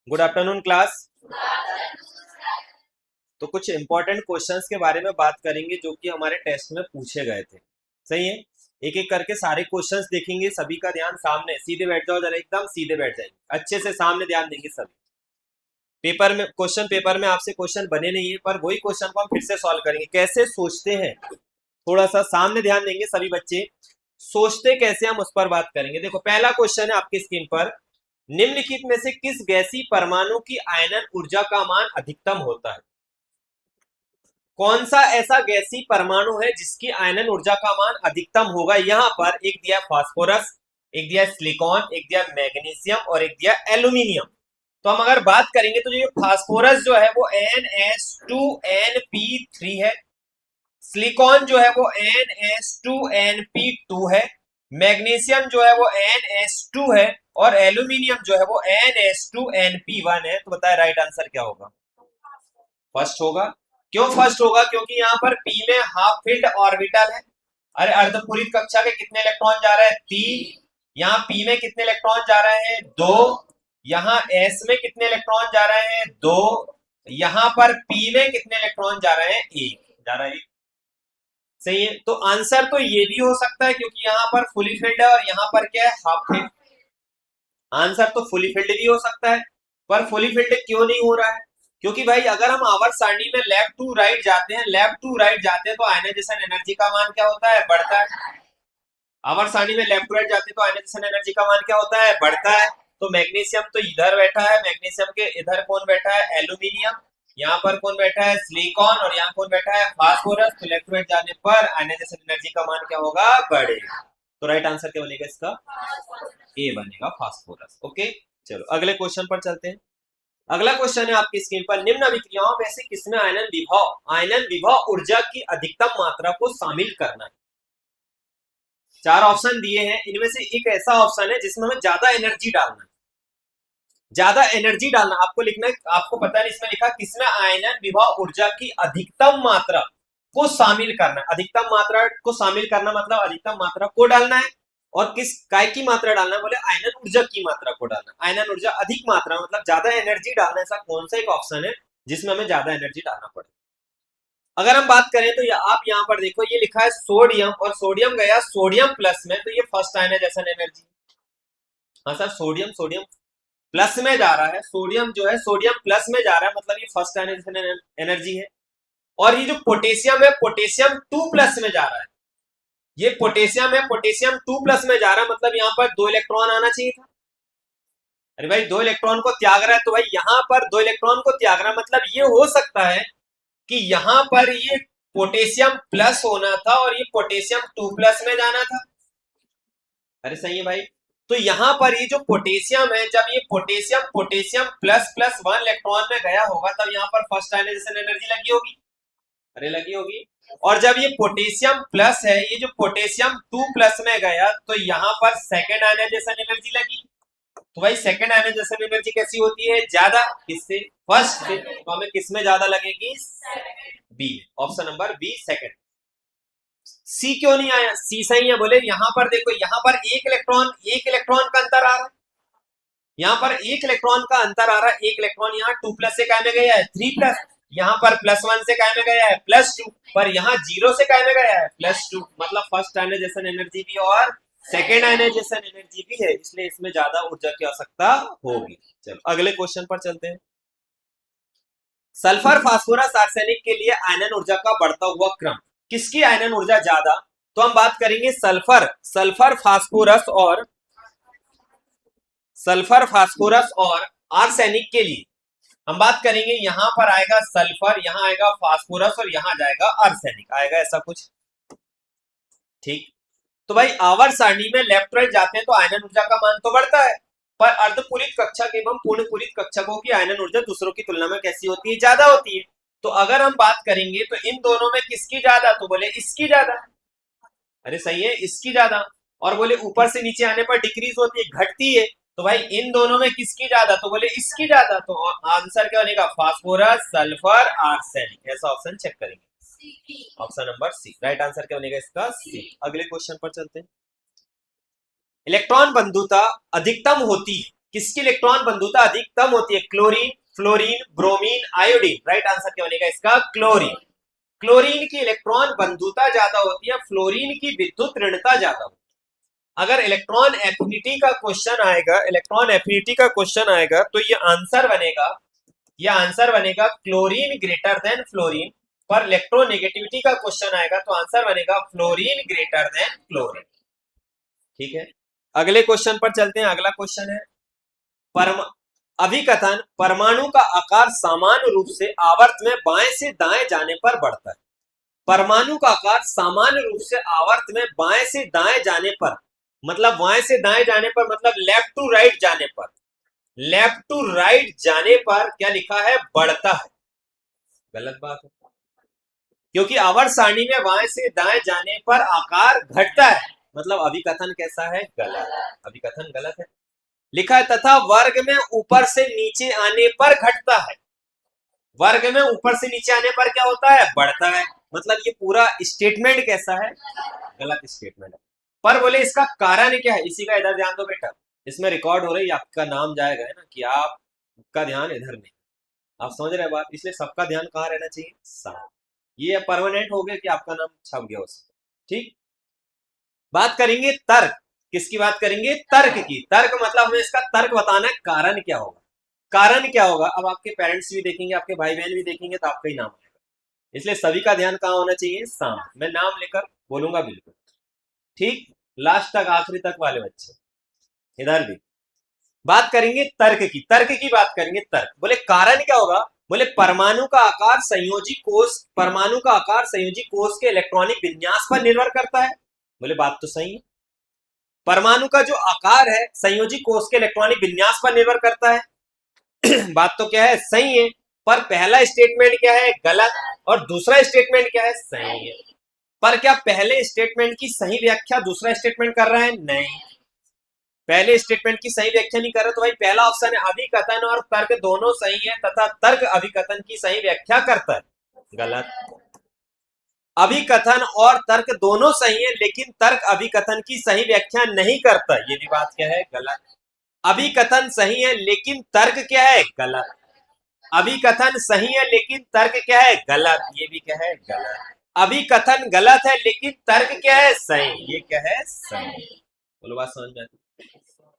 Good afternoon class. तो कुछ important questions के बारे में बात करेंगे जो कि हमारे टेस्ट में पूछे गए थे। सही है। एक एक करके सारे क्वेश्चंस देखेंगे, सभी का ध्यान सामने, सीधे बैठ जाओ जरा, एकदम सीधे बैठ जाएंगे, अच्छे से सामने ध्यान देंगे सभी। पेपर में क्वेश्चन, पेपर में आपसे क्वेश्चन बने नहीं है, पर वही क्वेश्चन को हम फिर से सॉल्व करेंगे। कैसे सोचते हैं, थोड़ा सा सामने ध्यान देंगे सभी बच्चे, सोचते कैसे हम उस पर बात करेंगे। देखो पहला क्वेश्चन है आपकी स्क्रीन पर, निम्नलिखित में से किस गैसीय परमाणु की आयनन ऊर्जा का मान अधिकतम होता है। कौन सा ऐसा गैसीय परमाणु है जिसकी आयनन ऊर्जा का मान अधिकतम होगा। यहां पर एक दिया फास्फोरस, एक दिया सिलिकॉन, एक दिया मैग्नीशियम और एक दिया एल्यूमिनियम। तो हम अगर बात करेंगे तो ये फास्फोरस जो है वो NH2NP3 है, सिलिकॉन जो है वो NH2NP2 है, मैग्नीशियम जो है वो NH2 है और एल्यूमिनियम जो है वो NH2NP1 है। तो बताए राइट आंसर क्या होगा। फर्स्ट होगा। क्यों फर्स्ट होगा? क्योंकि यहाँ पर पी में हाफ फील्ड ऑर्बिटल है। अरे अर्धपूरित कक्षा के कितने इलेक्ट्रॉन जा रहे हैं? 3। यहाँ पी में कितने इलेक्ट्रॉन जा रहे हैं? 2। यहाँ एस में कितने इलेक्ट्रॉन जा रहे हैं? 2। यहाँ पर पी में कितने इलेक्ट्रॉन जा रहे हैं? 1 जा रहा है। सही है। तो आंसर तो ये भी हो सकता है क्योंकि यहाँ पर फुली फील्ड है और यहाँ पर क्या है? Half field. आंसर तो फुली फील्ड भी हो सकता है, पर फुली फील्ड क्यों नहीं हो रहा है? क्योंकि भाई अगर हम आवर्त सारणी में लेफ्ट टू राइट जाते हैं, लेफ्ट टू राइट जाते हैं तो आयनाइजेशन एनर्जी का मान क्या होता है? बढ़ता है। आवर्त सारणी में लेफ्ट टू राइट जाते हैं तो आयनाइजेशन एनर्जी का मान क्या होता है? बढ़ता है। तो मैग्नीशियम तो इधर बैठा है, मैग्नीशियम के इधर कौन बैठा है? एल्यूमिनियम। यहाँ पर कौन बैठा है? सिलिकॉन। और यहाँ कौन बैठा है? फास्फोरस। तो लेफ्ट टू राइट जाने पर आयनाइजेशन एनर्जी का मान क्या होगा? बढ़ेगा। तो राइट आंसर क्या बनेगा इसका? ए बनेगा, फास्फोरस। ओके, चलो अगले क्वेश्चन पर चलते हैं। अगला क्वेश्चन है आपकी स्क्रीन पर, निम्न अभिक्रियाओं में से किसमें आयनन विभव ऊर्जा की अधिकतम मात्रा को शामिल करना है। चार ऑप्शन दिए हैं, इनमें से एक ऐसा ऑप्शन है जिसमें हमें ज्यादा एनर्जी डालना है। ज्यादा एनर्जी डालना आपको लिखना है। आपको पता है इसमें लिखा किसमें आयनन विभव ऊर्जा की अधिकतम मात्रा को शामिल करना है। अधिकतम मात्रा को शामिल करना मतलब अधिकतम मात्रा को डालना है। और किस काय की मात्रा डालना है? बोले आयनन ऊर्जा की मात्रा को डालना। आयनन ऊर्जा अधिक मात्रा मतलब ज्यादा एनर्जी डालना। ऐसा कौन सा एक ऑप्शन है जिसमें हमें ज्यादा एनर्जी डालना पड़े? अगर हम बात करें तो आप यहाँ पर देखो, ये लिखा है सोडियम, और सोडियम गया सोडियम प्लस में, तो ये फर्स्ट आयनाइजेशन एनर्जी। हाँ सर, सोडियम सोडियम प्लस में जा रहा है, सोडियम जो है सोडियम प्लस में जा रहा है, मतलब ये फर्स्ट आयनाइजेशन एनर्जी है। और ये जो पोटेशियम है, पोटेशियम 2 प्लस में जा रहा है। ये पोटेशियम है, पोटेशियम 2 प्लस में जा रहा है, मतलब यहाँ पर 2 इलेक्ट्रॉन आना चाहिए था। अरे भाई 2 इलेक्ट्रॉन को त्याग रहा है, तो भाई यहाँ पर 2 इलेक्ट्रॉन को त्याग रहा है, मतलब ये हो सकता है कि यहाँ पर ये पोटेशियम प्लस होना था और ये पोटेशियम 2 प्लस में जाना था। अरे सही है भाई। तो यहाँ पर ये जो पोटेशियम है, जब ये potassium potassium plus plus 1 electron में गया होगा तब यहाँ पर फर्स्ट आयनाइजेशन एनर्जी लगी होगी। अरे लगी होगी। और जब ये पोटेशियम प्लस है, ये जो पोटेशियम 2 प्लस में गया, तो यहाँ पर सेकेंड आयनाइजेशन एनर्जी लगी। तो भाई सेकेंड आयनाइजेशन एनर्जी कैसी होती है? ज्यादा। किससे? फर्स्ट से। तो हमें किसमें ज्यादा लगेगी? B. Option number B, second. C क्यों नहीं आया? सी सही है। बोले यहाँ पर देखो, यहाँ पर एक इलेक्ट्रॉन का अंतर आ रहा है। यहाँ पर एक इलेक्ट्रॉन का अंतर आ रहा है। एक इलेक्ट्रॉन यहाँ 2 प्लस से काय में गया है? 3 प्लस। यहाँ पर +1 से काय में गया है? +2। पर यहाँ 0 से काय में गया है? +2। मतलब फर्स्ट आयनाइजेशन एनर्जी भी और सेकेंड आयनाइजेशन एनर्जी भी है, इसलिए इसमें ज्यादा ऊर्जा की आवश्यकता होगी। चलो अगले क्वेश्चन पर चलते हैं। सल्फर फास्फोरस आर्सेनिक के लिए आयनन ऊर्जा का बढ़ता हुआ क्रम, किसकी आयनन ऊर्जा ज्यादा? तो हम बात करेंगे सल्फर फास्फोरस और आर्सेनिक के लिए। हम बात करेंगे, यहां पर आएगा सल्फर, यहां आएगा फास्फोरस और यहां जाएगा आर्सेनिक, आएगा ऐसा कुछ। ठीक। तो भाई आवर्त सारणी में लेफ्ट राइट जाते हैं तो आयनन ऊर्जा का मान तो बढ़ता है, पर अर्धपूरित कक्षक एवं पूर्णपूरित कक्षकों की आयनन ऊर्जा दूसरों की तुलना में कैसी होती है? ज्यादा होती है। तो अगर हम बात करेंगे तो इन दोनों में किसकी ज्यादा? तो बोले इसकी ज्यादा। अरे सही है, इसकी ज्यादा। और बोले ऊपर से नीचे आने पर डिक्रीज होती है, घटती है। तो भाई इन दोनों में किसकी ज्यादा? तो बोले इसकी ज्यादा। तो आंसर क्या बनेगा? Phosphorus, sulphur, arsenic. ऐसा ऑप्शन चेक करेंगे। Option number C. Right answer क्या बनेगा इसका? सी। अगले क्वेश्चन पर चलते हैं। इलेक्ट्रॉन बंधुता अधिकतम होती है किसकी इलेक्ट्रॉन बंधुता अधिकतम होती है? Chlorine, fluorine, bromine, iodine. Right answer क्या बनेगा इसका? क्लोरीन। क्लोरीन की इलेक्ट्रॉन बंधुता ज्यादा होती है, फ्लोरीन की विद्युत ऋणता ज्यादा होती है। अगर इलेक्ट्रॉन एफिनिटी का क्वेश्चन आएगा, इलेक्ट्रॉन एफिनिटी का क्वेश्चन आएगा, तो ये आंसर बनेगा क्लोरीन ग्रेटर देन फ्लोरीन। पर इलेक्ट्रोनेगेटिविटी का क्वेश्चन आएगा तो आंसर बनेगा फ्लोरीन ग्रेटर देन क्लोरीन। ठीक है, अगले क्वेश्चन पर चलते हैं। अगला क्वेश्चन है अभिकथन परमाणु का आकार सामान्य रूप से आवर्त में बाएं से दाएं जाने पर बढ़ता है। परमाणु का आकार सामान्य रूप से आवर्त में बाएं से दाएं जाने पर, मतलब बाएं से दाएं जाने पर मतलब लेफ्ट टू राइट जाने पर, लेफ्ट टू राइट जाने पर क्या लिखा है? बढ़ता है। गलत बात है, क्योंकि आवर्त सारणी में बाएं से दाएं जाने पर आकार घटता है, मतलब अभिकथन कैसा है? गलत। अभिकथन गलत है। लिखा है तथा वर्ग में ऊपर से नीचे आने पर घटता है। वर्ग में ऊपर से नीचे आने पर क्या होता है? बढ़ता है। मतलब ये पूरा स्टेटमेंट कैसा है? गलत स्टेटमेंट है। पर बोले इसका कारण क्या है? इसी का इधर ध्यान दो बेटा, इसमें रिकॉर्ड हो रही है, आपका नाम जाएगा, है ना, कि आपका ध्यान इधर नहीं। आप समझ रहे बात? इसलिए सबका ध्यान कहाँ रहना चाहिए? साथ। ये परमानेंट हो गया कि आपका नाम छप गया उसमें। ठीक, बात करेंगे तर्क। किसकी बात करेंगे? तर्क की। तर्क मतलब हमें इसका तर्क बताना है, कारण क्या होगा? कारण क्या होगा? अब आपके पेरेंट्स भी देखेंगे, आपके भाई बहन भी देखेंगे, तो आपका ही नाम आएगा। इसलिए सभी का ध्यान कहाँ होना चाहिए? सामने। मैं नाम लेकर बोलूंगा बिल्कुल, ठीक, लास्ट तक, आखिरी तक वाले बच्चे इधर भी। बात करेंगे तर्क की। तर्क की बात करेंगे। तर्क बोले कारण क्या होगा? बोले परमाणु का आकार संयोजी कोष, परमाणु का आकार संयोजी कोष के इलेक्ट्रॉनिक विन्यास पर निर्भर करता है। बोले बात तो सही है, परमाणु का जो आकार है संयोजी कोष के इलेक्ट्रॉनिक विन्यास पर निर्भर करता है। बात तो क्या है? सही है। पर पहला स्टेटमेंट क्या है? गलत। और दूसरा स्टेटमेंट क्या है? सही है। पर क्या पहले स्टेटमेंट की सही व्याख्या दूसरा स्टेटमेंट कर रहा है? नहीं, पहले स्टेटमेंट की सही व्याख्या नहीं कर रहा। तो भाई पहला ऑप्शन है अभिकथन और तर्क दोनों सही है तथा तर्क अभिकथन की सही व्याख्या करता है। गलत। अभिकथन और तर्क दोनों सही है, लेकिन तर्क अभिकथन की सही व्याख्या नहीं करता। ये भी बात क्या है? गलत। अभिकथन सही है लेकिन तर्क क्या है? गलत। अभिकथन सही है लेकिन तर्क क्या है? गलत। ये भी क्या है? गलत। अभिकथन गलत है लेकिन तर्क क्या है? सही। ये क्या है? सही। बोलो, बात समझ में आती?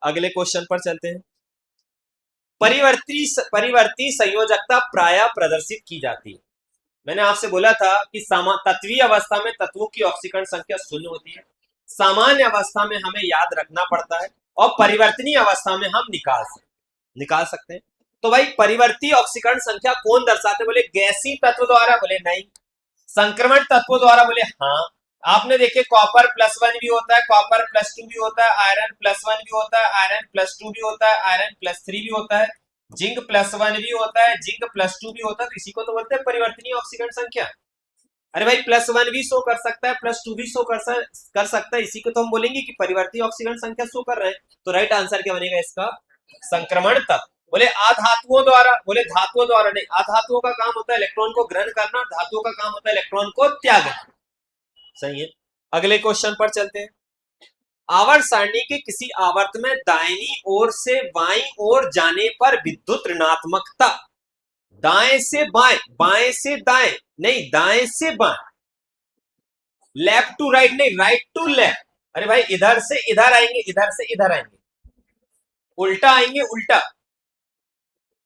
अगले क्वेश्चन पर चलते हैं। परिवर्ती संयोजकता प्रायः प्रदर्शित की जाती है। मैंने आपसे बोला था कि तत्वीय अवस्था में तत्वों की ऑक्सीकरण संख्या 0 होती है, सामान्य अवस्था में हमें याद रखना पड़ता है, और परिवर्तनीय अवस्था में हम निकाल सकते हैं। तो भाई परिवर्ती ऑक्सीकरण संख्या कौन दर्शाते? बोले गैसीय तत्व द्वारा। बोले नहीं। संक्रमण तत्वों द्वारा। बोले हाँ। आपने देखे कॉपर +1 भी होता है, कॉपर +2 भी होता है, आयरन +1 भी होता है, आयरन +2 भी होता है, आयरन +3 भी होता है, जिंक +1 भी होता है, जिंक +2 भी होता है। तो इसी को तो बोलते हैं परिवर्तनीय ऑक्सीकरण संख्या। अरे भाई +1 भी शो कर सकता है, +2 भी शो कर सकता है, इसी को तो हम बोलेंगे कि परिवर्तनीय ऑक्सीकरण संख्या शो कर रहे हैं। तो राइट आंसर क्या बनेगा इसका? संक्रमण तत्व। बोले अधातुओं द्वारा। बोले धातुओं द्वारा नहीं, अधातुओं का काम होता है इलेक्ट्रॉन को ग्रहण करना, धातुओं का काम होता है इलेक्ट्रॉन को त्यागना। सही है। अगले क्वेश्चन पर चलते हैं। आवर्त सारणी के किसी आवर्त में दाहिनी ओर से बाईं ओर जाने पर विद्युत ऋणात्मकता, दाएं से बाएं, बाएं से दाएं नहीं, दाएं से बाएं, लेफ्ट टू राइट नहीं, राइट टू लेफ्ट। अरे भाई इधर से इधर आएंगे, इधर से इधर आएंगे, उल्टा आएंगे, उल्टा।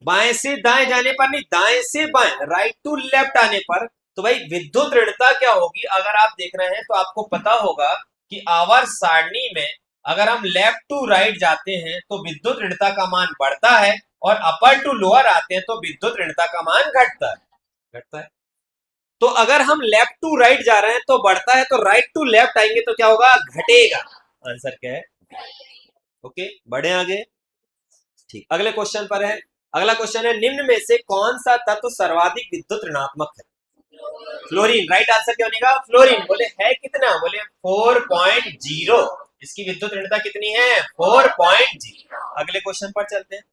बाएं से दाएं जाने पर नहीं, दाएं से बाएं, राइट टू लेफ्ट आने पर। तो भाई विद्युत ऋणता क्या होगी? अगर आप देख रहे हैं तो आपको पता होगा कि आवर्त सारणी में अगर हम लेफ्ट टू राइट जाते हैं तो विद्युत ऋणता का मान बढ़ता है, और अपर टू लोअर आते हैं तो विद्युत ऋणता का मान घटता है। तो अगर हम लेफ्ट टू राइट जा रहे हैं तो बढ़ता है, तो राइट टू लेफ्ट आएंगे तो क्या होगा? घटेगा। आंसर क्या है? ओके, बढ़े आगे। ठीक, अगले क्वेश्चन पर है। अगला क्वेश्चन है निम्न में से कौन सा तत्व सर्वाधिक विद्युत ऋणात्मक है? फ्लोरीन। राइट आंसर क्या बनेगा? फ्लोरीन। बोले है कितना? बोले 4.0। इसकी विद्युत ऋणता कितनी है? 4.0। अगले क्वेश्चन पर चलते हैं।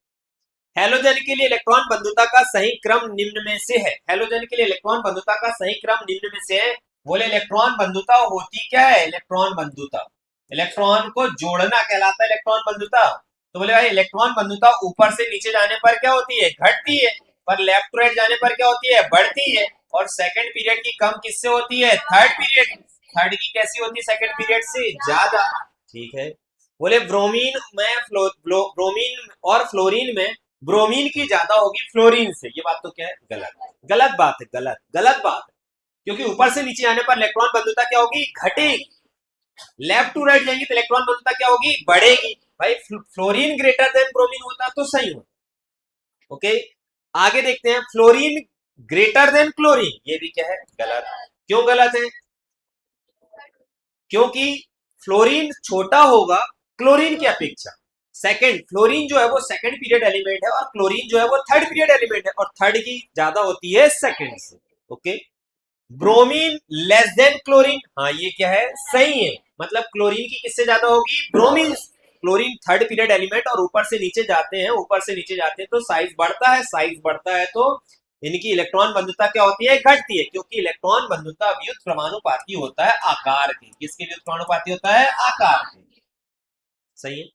हैलोजन के लिए इलेक्ट्रॉन बंधुता का सही क्रम निम्न में से है। हैलोजन के लिए इलेक्ट्रॉन बंधुता का सही क्रम निम्न में से है। बोले इलेक्ट्रॉन बंधुता होती क्या है? इलेक्ट्रॉन बंधुता इलेक्ट्रॉन को जोड़ना कहलाता है इलेक्ट्रॉन बंधुता। तो बोले भाई इलेक्ट्रॉन बंधुता ऊपर से नीचे जाने पर क्या होती है, घटती है, पर लेफ्ट टू राइट जाने पर क्या होती है, बढ़ती है। और सेकंड पीरियड की कम किससे होती है, थर्ड पीरियड। थर्ड की कैसी होती है, सेकंड पीरियड से ज्यादा। ठीक है। बोले ब्रोमीन में ब्रोमीन और फ्लोरीन में ब्रोमीन की ज्यादा होगी फ्लोरीन से। ये बात तो क्या है, गलत, गलत बात है, गलत गलत बात है। क्योंकि ऊपर से नीचे आने पर इलेक्ट्रॉन बंधुता क्या होगी, घटेगी। लेफ्ट टू राइट जाएंगे तो इलेक्ट्रॉन बंधुता क्या होगी, बढ़ेगी। भाई फ्लोरीन ग्रेटर देन ब्रोमीन होता तो सही होता। ओके, आगे देखते हैं, फ्लोरीन ग्रेटर देन क्लोरीन, ये भी क्या है, गलत। क्यों गलत है, क्योंकि फ्लोरीन छोटा होगा क्लोरीन की अपेक्षा। सेकंड, फ्लोरीन जो है वो सेकंड पीरियड एलिमेंट है और क्लोरीन जो है वो थर्ड पीरियड एलिमेंट है, और थर्ड की ज्यादा होती है सेकंड से। Okay, bromine less than chlorine, हाँ ये क्या है, सही है। मतलब क्लोरीन की किससे ज्यादा होगी, bromine. Chlorine third period element और ऊपर से नीचे जाते हैं, ऊपर से नीचे जाते हैं तो साइज बढ़ता है, साइज बढ़ता है तो इनकी इलेक्ट्रॉन बंधुता क्या होती है, घटती है। क्योंकि इलेक्ट्रॉन बंधुता व्युत्क्रमानुपाती होता है आकार के। किसके व्युत्क्रमानुपाती होता है, आकार के। सही है।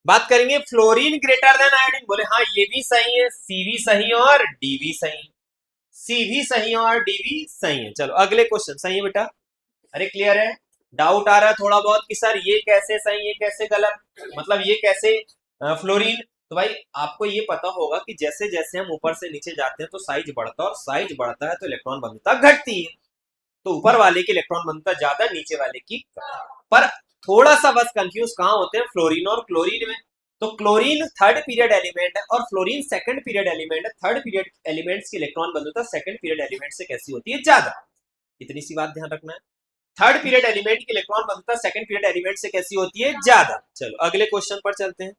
बात करेंगे फ्लोरीन ग्रेटर देन आयोडीन, बोले हाँ ये भी सही है, सी भी सही है और डी भी सही है। सी भी सही है और डी भी सही है। चलो अगले क्वेश्चन, सही है बेटा, अरे क्लियर है। डाउट आ रहा है थोड़ा बहुत कि सर ये कैसे सही, ये कैसे गलत, मतलब ये कैसे फ्लोरीन। तो भाई आपको ये पता होगा कि जैसे जैसे हम ऊपर से नीचे जाते हैं तो साइज बढ़ता है, और साइज बढ़ता है तो इलेक्ट्रॉन बंधुता घटती है। तो ऊपर वाले की इलेक्ट्रॉन बंधुता ज्यादा, नीचे वाले की कम। पर थोड़ा सा बस कंफ्यूज कहाँ होते हैं, फ्लोरीन और क्लोरीन में। तो क्लोरीन थर्ड पीरियड एलिमेंट है और फ्लोरीन सेकंड पीरियड एलिमेंट है। थर्ड पीरियड एलिमेंट्स की इलेक्ट्रॉन बंधुता सेकंड पीरियड एलिमेंट से कैसी होती है, ज्यादा। इतनी सी बात ध्यान रखना है, थर्ड पीरियड एलिमेंट की इलेक्ट्रॉन बंधुता सेकंड पीरियड एलिमेंट से कैसी होती है, ज्यादा। चलो अगले क्वेश्चन पर चलते हैं।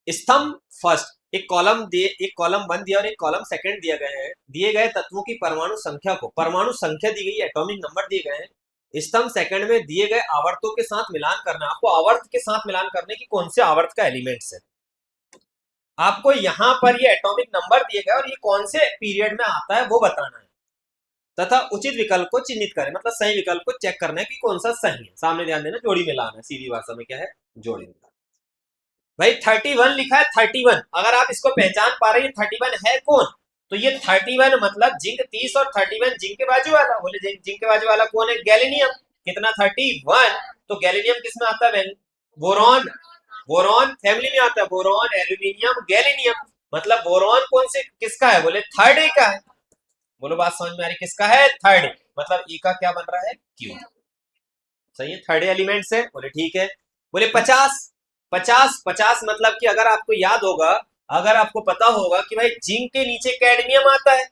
स्तंभ फर्स्ट, एक कॉलम दिए, एक कॉलम वन दिया और एक कॉलम सेकंड दिया गया है। दिए गए तत्वों की परमाणु संख्या को, परमाणु संख्या दी गई है, एटॉमिक नंबर दिए गए हैं। स्तंभ सेकंड में दिए गए आवर्तों के साथ मिलान करना। आपको आवर्त के साथ मिलान करने की कौन से आवर्त का एलिमेंट्स है। आपको यहां पर ये एटॉमिक नंबर दिए गए और ये कौन से पीरियड में आता है वो बताना है, तथा उचित विकल्प को चिन्हित करें। मतलब सही विकल्प को चेक करना है कि कौन सा सही है। सामने ध्यान देना, जोड़ी मिलान है, सीधी भाषा में क्या है, जोड़ी मिलान। भाई 31 लिखा है, 31, अगर आप इसको पहचान पा रहे हैं 31 है कौन, तो ये 31 मतलब जिंक 30 और 31 जिंक के बाजू वाला। बोले जिंक के बाजू वाला कौन है, गैलेनियम। कितना, 31। तो गैलेनियम किस में आता है, बोरॉन। बोरॉन फैमिली में आता है, बोरॉन, एल्यूमिनियम, गैलेनियम। मतलब बोरॉन कौन से किसका है, बोले थर्ड ए का है। बोलो बात समझ में आ रही, किसका है, थर्ड। मतलब ई का क्या बन रहा है, क्यू। सही है, थर्ड एलिमेंट से। बोले ठीक है। बोले 50, 50, 50 मतलब कि अगर आपको याद होगा, अगर आपको पता होगा कि भाई जिंक के नीचे कैडमियम आता है,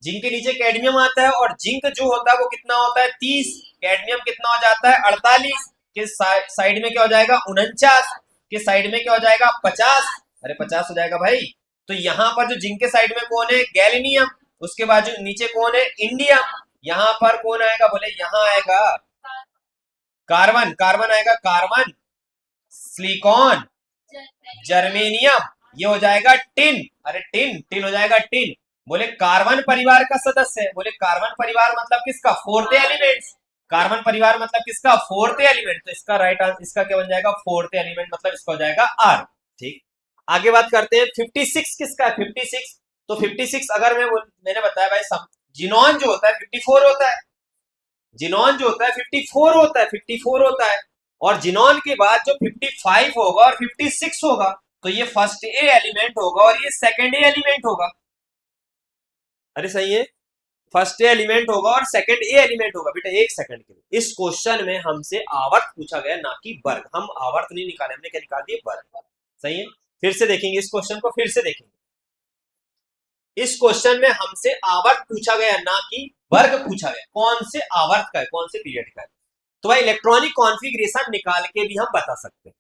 जिंक के नीचे कैडमियम आता है, और जिंक जो होता है वो कितना होता है, 30। कैडमियम कितना हो जाता है, 48। के साइड में क्या हो जाएगा, 49। के साइड में क्या हो जाएगा, 50। अरे 50 हो जाएगा भाई। तो यहाँ पर जो जिंक के साइड में कौन है, गैलेनियम। उसके बाजू नीचे कौन है, इंडियम। यहाँ पर कौन आएगा, बोले यहाँ आएगा कार्बन। कार्बन आएगा, कार्बन, सिलिकॉन, जर्मेनियम। ये हो जाएगा टिन। अरे टिन, टिन हो जाएगा टिन। बोले कार्बन परिवार का सदस्य है। बोले कार्बन परिवार मतलब किसका, फोर्थ एलिमेंट। कार्बन परिवार मतलब किसका, फोर्थ एलिमेंट। तो इसका राइट आंसर, इसका क्या बन जाएगा, फोर्थ एलिमेंट, मतलब इसका हो जाएगा आर। ठीक, आगे बात करते हैं 56 किसका है, 56। तो 56 अगर मैंने बताया भाई, जिनॉन जो होता है 54 होता है। जिनॉन जो होता है 54 होता है, 54 होता है। और जिनॉन के बाद जो 55 होगा और 56 होगा, तो ये फर्स्ट ए एलिमेंट होगा और ये सेकंड ए एलिमेंट होगा। अरे सही है, फर्स्ट ए एलिमेंट होगा और सेकंड ए एलिमेंट होगा। बेटा एक सेकंड के लिए, इस क्वेश्चन में हमसे आवर्त पूछा गया, ना कि वर्ग। हम आवर्त नहीं निकाले, हमने क्या निकाल दिए, वर्ग। सही है, फिर से देखेंगे इस क्वेश्चन को, फिर से देखेंगे। इस क्वेश्चन में हमसे आवर्त पूछा गया, ना कि वर्ग पूछा गया। कौन से आवर्त का है, कौन से पीरियड का है। तो भाई इलेक्ट्रॉनिक कॉन्फ़िगरेशन निकाल के भी हम बता सकते हैं।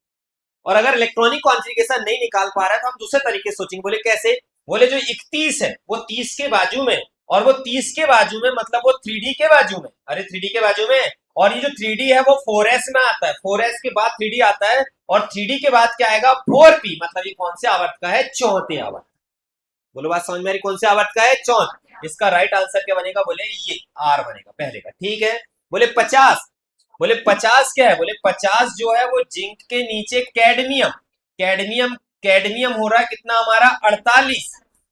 और अगर इलेक्ट्रॉनिक कॉन्फ़िगरेशन नहीं निकाल पा रहा है तो हम दूसरे तरीके से सोचेंगे। बोले कैसे, बोले जो 31 है वो 30 के बाजू में, और वो 30 के बाजू में मतलब वो 3D के बाजू में। अरे 3D के बाजू में, और ये जो 3D है वो 4s में आता है। 4s के बाद 3D आता है, और 3D के बाद क्या आएगा, 4p। मतलब ये कौन से आवर्त का है, चौथे आवर्त। बोलो बात समझ में आ रही, कौन से आवर्त का है, चौथ। इसका राइट आंसर क्या बनेगा, बोले ये आर बनेगा पहले का। ठीक है। बोले 50, बोले 50 क्या है, बोले 50 जो है वो जिंक के नीचे कैडमियम, कैडमियम कैडमियम हो रहा है कितना हमारा 48,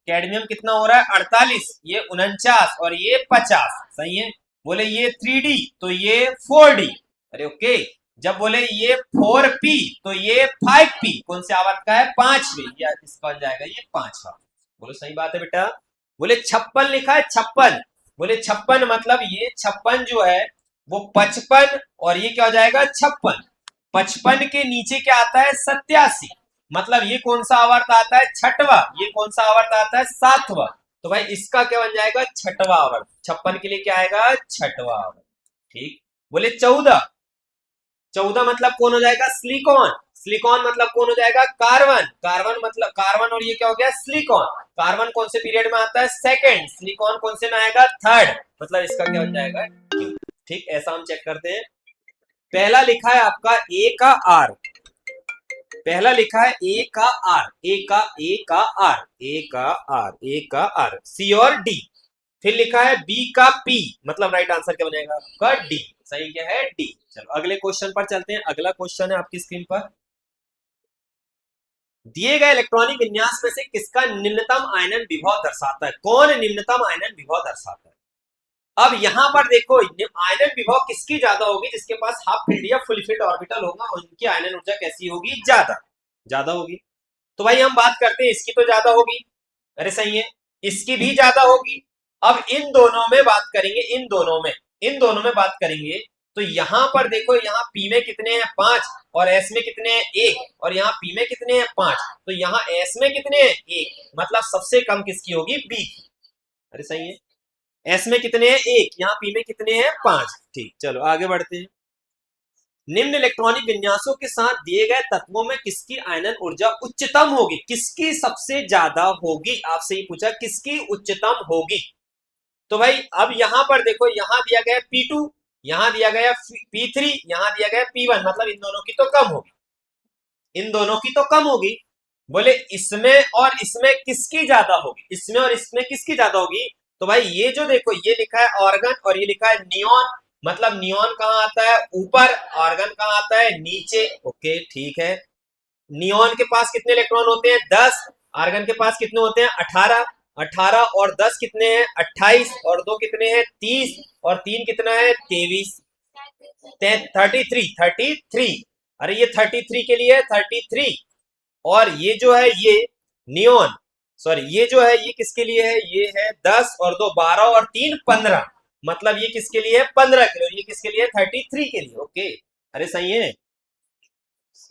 कैडमियम कितना हो रहा है 48, ये 49 और ये 50, सही है। बोले ये 3D तो ये 4D, अरे ओके। जब बोले ये 4P तो ये 5P, कौन से आवर्त का है 5वीं, या इसका बन जाएगा ये 5वां। बोलो सही बात है बेटा। बोले 56 लिखा है 56, बोले 56 मतलब ये 56 जो है वो 55 और ये क्या हो जाएगा 56, 55 के नीचे क्या आता है 87, मतलब ये कौन सा आवर्त आता है छठवा, ये कौन सा आवर्त आता है सातवां, तो भाई इसका क्या बन जाएगा छठवा आवर्त, 56 के लिए क्या आएगा छठवा आवर्त। ठीक। बोले 14, 14 मतलब कौन हो जाएगा सिलिकॉन, सिलिकॉन मतलब कौन हो जाएगा कार्बन, कार्बन मतलब कार्बन और ये क्या हो गया सिलिकॉन, कार्बन कौन से पीरियड में आता है सेकंड, सिलिकॉन कौन से में आएगा थर्ड, मतलब इसका क्या बन जाएगा। ठीक, ऐसा हम चेक करते हैं। पहला लिखा है आपका ए का आर, पहला लिखा है ए का आर, आर, ए का आर, सी और डी। फिर लिखा है बी का पी, मतलब राइट आंसर क्या बनेगा आपका डी, सही क्या है डी। चलो अगले क्वेश्चन पर चलते हैं। अगला क्वेश्चन है आपकी स्क्रीन पर, दिए गए इलेक्ट्रॉनिक विन्यास में से किसका निम्नतम आयनन विभव दर्शाता है, कौन निम्नतम आयनन विभव दर्शाता है। अब यहां पर देखो आयनन विभव किसकी ज्यादा होगी, जिसके पास हाफ फील्ड या फुल फील्ड ऑर्बिटल होगा उनकी आयनन ऊर्जा कैसी होगी ज्यादा, ज्यादा होगी। तो भाई हम बात करते हैं इसकी तो ज्यादा होगी, अरे सही है, इसकी भी ज्यादा होगी। अब इन दोनों में बात करेंगे, इन दोनों में बात करेंगे तो यहां पर देखो, यहाँ पी में कितने हैं 5 और एस में कितने हैं 1, और यहाँ पी में कितने हैं 5, तो यहाँ एस में कितने हैं 1, मतलब सबसे कम किसकी होगी बी की, अरे सही है। एस में कितने हैं 1, यहाँ पी में कितने हैं 5। ठीक, चलो आगे बढ़ते हैं। निम्न इलेक्ट्रॉनिक विन्यासों के साथ दिए गए तत्वों में किसकी आयनन ऊर्जा उच्चतम होगी, किसकी सबसे ज्यादा होगी, आपसे ही पूछा किसकी उच्चतम होगी। तो भाई अब यहां पर देखो, यहां दिया गया P2, यहां दिया गया P3, यहां दिया गया P1, मतलब इन दोनों की तो कम होगी, इन दोनों की तो कम होगी। बोले इसमें और इसमें किसकी ज्यादा होगी, इसमें और इसमें किसकी ज्यादा होगी। तो भाई ये जो देखो ये लिखा है ऑर्गन और ये लिखा है नियॉन, मतलब नियॉन कहाँ आता है ऊपर, ऑर्गन कहाँ आता है नीचे, ओके ठीक है। नियॉन के पास कितने इलेक्ट्रॉन होते हैं 10, आर्गन के पास कितने होते हैं 18, 18 और 10 कितने हैं 28, और 2 कितने हैं 30, और 3 कितना है 23, 33, अरे ये 33 के लिए है 33, और ये जो है ये नियॉन, सॉरी ये जो है ये किसके लिए है, ये है 10 और 2 12 और 3 15, मतलब ये किसके लिए है 15 के लिए, ये किसके लिए 33 के लिए, ओके अरे सही है।